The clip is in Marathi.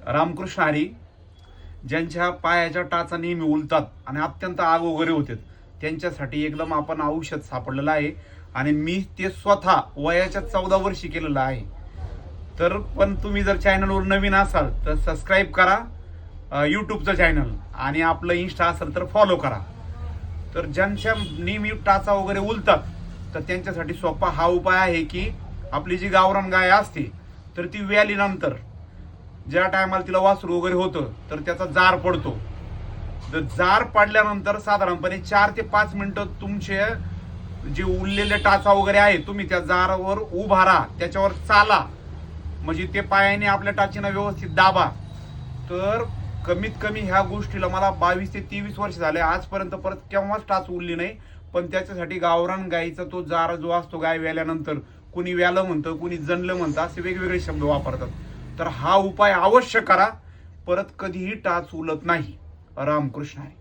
रामकृष्ण हरी. ज्यांच्या पायाच्या टाचा नेहमी उलतात आणि अत्यंत आग वगैरे होते त्यांच्यासाठी एकदम आपण औषध सापडलेलं आहे आणि मी ते स्वतः वयाच्या 14 वर्षी केलेलं आहे. तर पण तुम्ही जर चॅनलवर नवीन असाल तर सबस्क्राईब करा यूट्यूबचं चॅनल आणि आपलं इंस्टा असेल तर फॉलो करा. तर ज्यांच्या नेहमी टाचा वगैरे उलतात तर त्यांच्यासाठी सोपा हा उपाय आहे की आपली जी गावरान गाय असते तर ती व्यालीनंतर ज्या टायमाला तिला वासरू वगैरे होतं तर त्याचा जार पडतो. तर जार पडल्यानंतर साधारणपणे 4 ते 5 मिनिटं तुमचे जे उरलेले टाचा वगैरे आहे तुम्ही त्या जारावर उभा राहा, त्याच्यावर चाला, म्हणजे ते पायाने आपल्या टाचीनं व्यवस्थित दाबा. तर कमीत कमी ह्या गोष्टीला मला 22 ते 23 वर्ष झाले, आजपर्यंत परत केव्हाच टाच उरली नाही. पण त्याच्यासाठी गावरान गाईचा तो जार जो असतो गाय व्याल्यानंतर, कुणी व्यालं म्हणतं, कुणी जनलं म्हणतं, असे वेगवेगळे शब्द वापरतात. तर हा उपाय अवश्य करा, परत कधीही टाच उलत नाही. रामकृष्ण हरी.